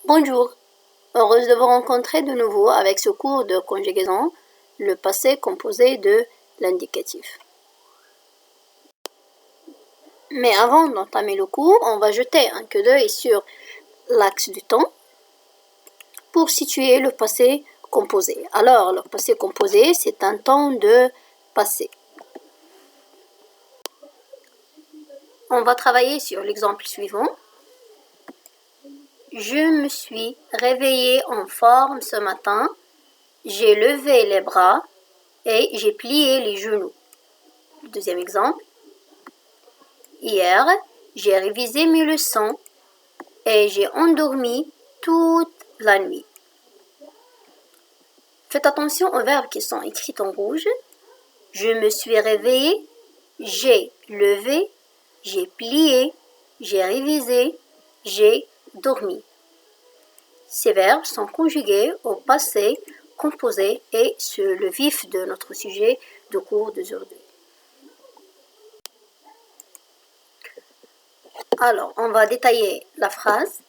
Bonjour, heureuse de vous rencontrer de nouveau avec ce cours de conjugaison, le passé composé de l'indicatif. Mais avant d'entamer le cours, on va jeter un coup d'œil sur l'axe du temps pour situer le passé composé. Alors, le passé composé, c'est un temps de passé. On va travailler sur l'exemple suivant. Je me suis réveillée en forme ce matin. J'ai levé les bras et j'ai plié les genoux. Deuxième exemple. Hier, j'ai révisé mes leçons et j'ai endormi toute la nuit. Faites attention aux verbes qui sont écrits en rouge. Je me suis réveillée, j'ai levé, j'ai plié, j'ai révisé, j'ai dormi. Ces verbes sont conjugués au passé composé et c'est le vif de notre sujet de cours d'aujourd'hui. Alors, on va détailler la phrase.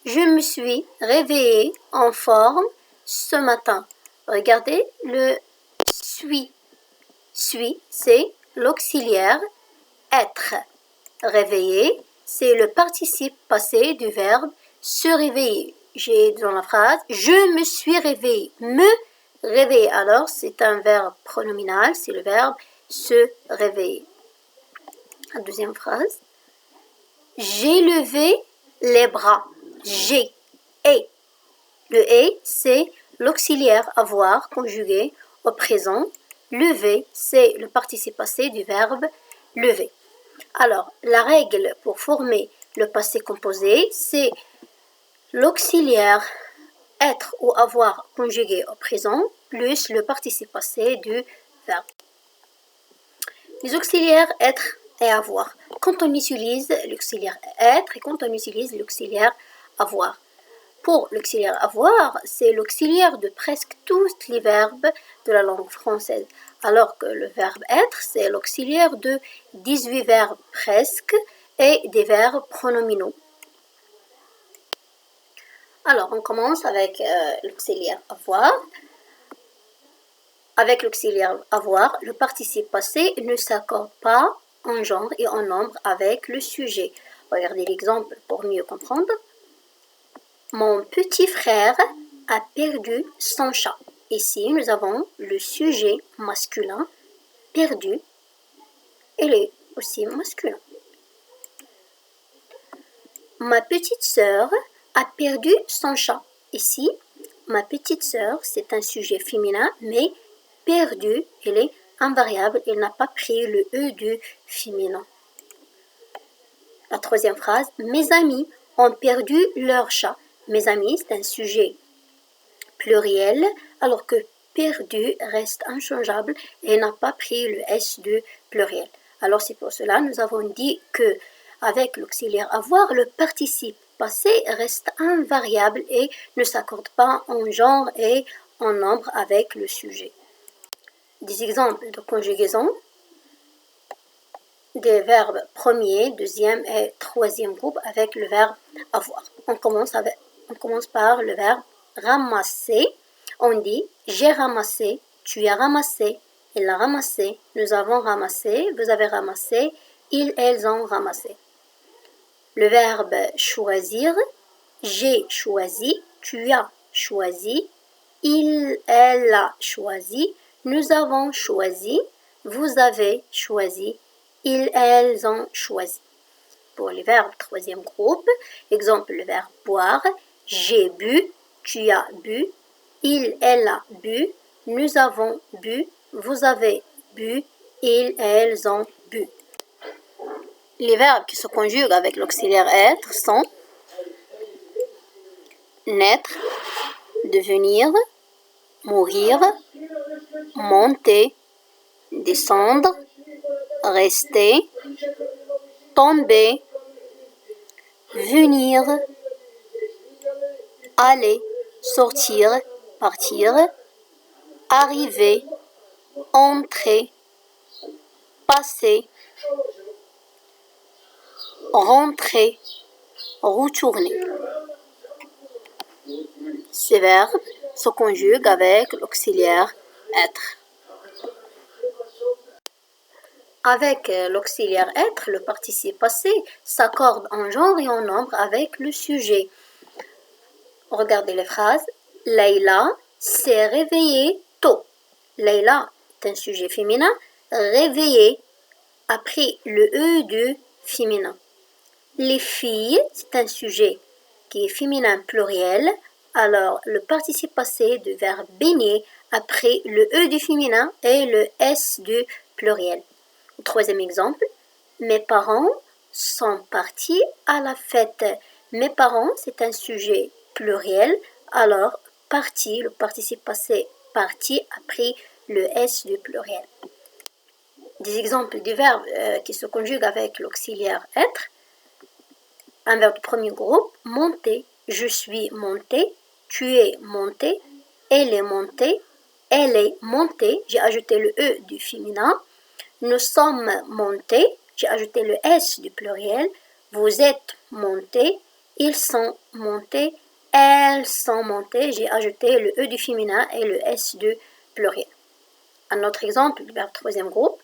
Je me suis réveillée en forme ce matin. Regardez, le suis. Suis, c'est l'auxiliaire être. Réveillé, c'est le participe passé du verbe se réveiller. J'ai dans la phrase, je me suis réveillé. Me réveiller, alors c'est un verbe pronominal, c'est le verbe se réveiller. La deuxième phrase. J'ai levé les bras. J'ai. Et. Le et, c'est l'auxiliaire avoir conjugué au présent. Lever, c'est le participe passé du verbe lever. Alors, la règle pour former le passé composé, c'est l'auxiliaire être ou avoir conjugué au présent plus le participe passé du verbe. Les auxiliaires être et avoir. Quand on utilise l'auxiliaire être et quand on utilise l'auxiliaire avoir. Pour l'auxiliaire avoir, c'est l'auxiliaire de presque tous les verbes de la langue française, alors que le verbe être, c'est l'auxiliaire de 18 verbes presque et des verbes pronominaux. Alors, on commence avec l'auxiliaire avoir. Avec l'auxiliaire avoir, le participe passé ne s'accorde pas en genre et en nombre avec le sujet. Regardez l'exemple pour mieux comprendre. Mon petit frère a perdu son chat. Ici, nous avons le sujet masculin, perdu. Il est aussi masculin. Ma petite sœur a perdu son chat. Ici, ma petite sœur, c'est un sujet féminin, mais perdu, il est invariable, il n'a pas pris le E du féminin. La troisième phrase, mes amis ont perdu leur chat. Mes amis, c'est un sujet pluriel, alors que perdu reste inchangeable et n'a pas pris le S du pluriel. Alors c'est pour cela nous avons dit que avec l'auxiliaire avoir, le participe passé reste invariable et ne s'accorde pas en genre et en nombre avec le sujet. Des exemples de conjugaison des verbes premier, deuxième et troisième groupe avec le verbe avoir. On commence par le verbe ramasser. On dit j'ai ramassé, tu as ramassé, il a ramassé, nous avons ramassé, vous avez ramassé, ils, elles ont ramassé. Le verbe choisir, j'ai choisi, tu as choisi, il, elle a choisi, nous avons choisi, vous avez choisi, ils, elles ont choisi. Pour les verbes troisième groupe, exemple le verbe boire, j'ai bu, tu as bu, il, elle a bu, nous avons bu, vous avez bu, ils, elles ont bu. Les verbes qui se conjuguent avec l'auxiliaire être sont naître, devenir, mourir, monter, descendre, rester, tomber, venir, aller, sortir, partir, arriver, entrer, passer, rentrer, retourner. Ces verbes se conjuguent avec l'auxiliaire être. Avec l'auxiliaire être, le participe passé s'accorde en genre et en nombre avec le sujet. Regardez les phrases. Leïla s'est réveillée tôt. Leïla est un sujet féminin. Réveillée a pris le E du féminin. Les filles, c'est un sujet qui est féminin pluriel. Alors, le participe passé du verbe baigner a pris le E du féminin et le S du pluriel. Troisième exemple, mes parents sont partis à la fête. Mes parents, c'est un sujet pluriel. Alors, parti, le participe passé parti a pris le S du pluriel. Des exemples de verbes qui se conjuguent avec l'auxiliaire être. Un verbe du premier groupe, monter. Je suis monté, tu es monté, elle est montée, elle est montée. J'ai ajouté le E du féminin. Nous sommes montés, j'ai ajouté le S du pluriel. Vous êtes montés, ils sont montés, elles sont montées. J'ai ajouté le E du féminin et le S du pluriel. Un autre exemple, le verbe troisième groupe.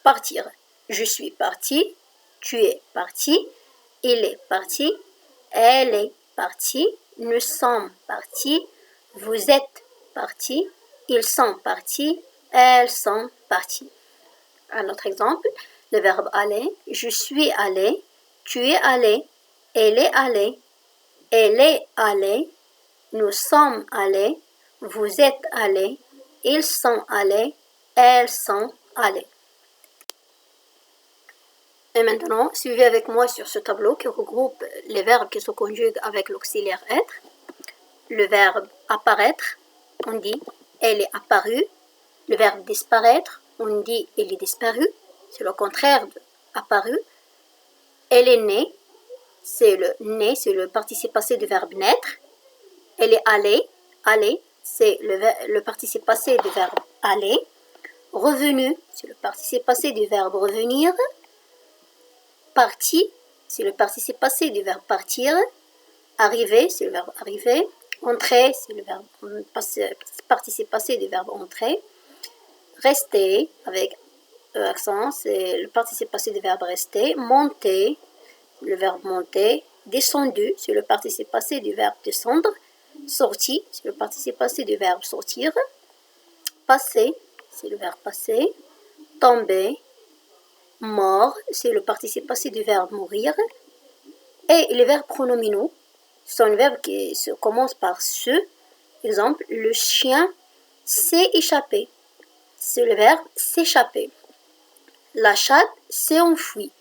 Partir. Je suis parti, tu es parti, il est parti, elle est partie, nous sommes partis, vous êtes partis, ils sont partis, elles sont parties. Un autre exemple, le verbe aller. Je suis allé, tu es allé, elle est allée, nous sommes allés, vous êtes allés, ils sont allés, elles sont allées. Et maintenant, suivez avec moi sur ce tableau qui regroupe les verbes qui se conjuguent avec l'auxiliaire être. Le verbe apparaître, on dit elle est apparue. Le verbe disparaître, on dit elle est disparue. C'est le contraire de apparu. Elle est née, c'est le participe passé du verbe naître. Elle est allée, c'est le participe passé du verbe aller. Revenu, c'est le participe passé du verbe revenir. Parti, c'est le participe passé du verbe partir. Arriver, c'est le verbe arriver. Entrer, c'est le verbe participe passé du verbe entrer. Rester, avec accent, c'est le participe passé du verbe rester. Monter, le verbe monter. Descendu, c'est le participe passé du verbe descendre. Sorti, c'est le participe passé du verbe sortir. Passer, c'est le verbe passer. Tomber. Mort, c'est le participe passé du verbe mourir. Et les verbes pronominaux sont les verbes qui se commencent par ce. Exemple, le chien s'est échappé. C'est le verbe s'échapper. La chatte s'est enfuie.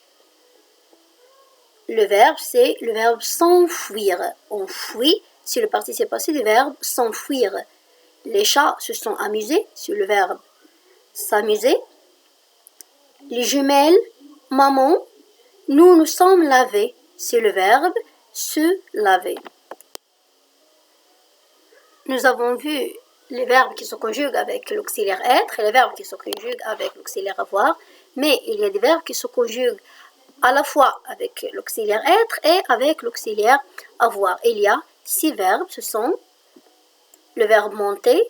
Le verbe, c'est le verbe s'enfuir. Enfuir, c'est le participe passé du verbe s'enfuir. Les chats se sont amusés, c'est le verbe s'amuser. Les jumelles, maman, nous nous sommes lavés, c'est le verbe se laver. Nous avons vu les verbes qui se conjuguent avec l'auxiliaire être et les verbes qui se conjuguent avec l'auxiliaire avoir, mais il y a des verbes qui se conjuguent à la fois avec l'auxiliaire être et avec l'auxiliaire avoir. Il y a 6 verbes, ce sont le verbe monter,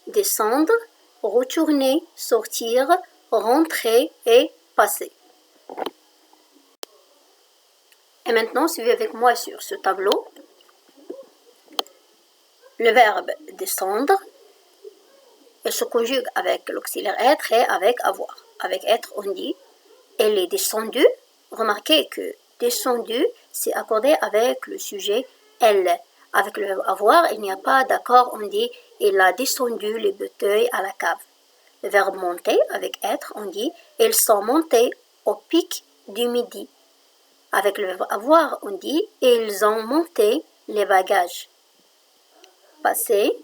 descendre, retourner, sortir, rentrer et passer. Et maintenant, suivez avec moi sur ce tableau. Le verbe descendre, il se conjugue avec l'auxiliaire être et avec avoir. Avec être, on dit elle est descendue. Remarquez que descendue, c'est accordé avec le sujet elle. Avec le verbe avoir, il n'y a pas d'accord, on dit il a descendu les bouteilles à la cave. Le verbe monter, avec être, on dit ils sont montés au pic du midi. Avec le verbe avoir, on dit ils ont monté les bagages. Passer,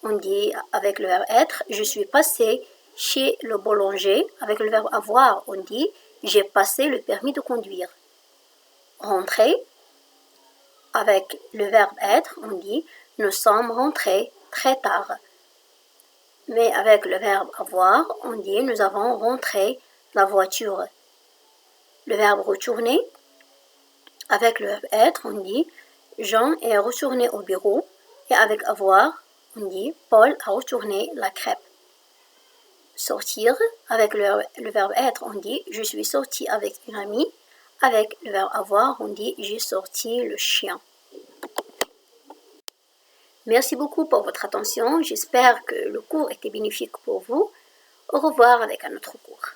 on dit avec le verbe être, je suis passé chez le boulanger. Avec le verbe avoir, on dit j'ai passé le permis de conduire. Rentrer, avec le verbe être, on dit nous sommes rentrés très tard. Mais avec le verbe avoir, on dit nous avons rentré la voiture. Le verbe retourner, avec le verbe être, on dit Jean est retourné au bureau. Et avec avoir, on dit Paul a retourné la crêpe. Sortir, avec le verbe être, on dit je suis sorti avec une amie. Avec le verbe avoir, on dit j'ai sorti le chien. Merci beaucoup pour votre attention. J'espère que le cours était bénéfique pour vous. Au revoir avec un autre cours.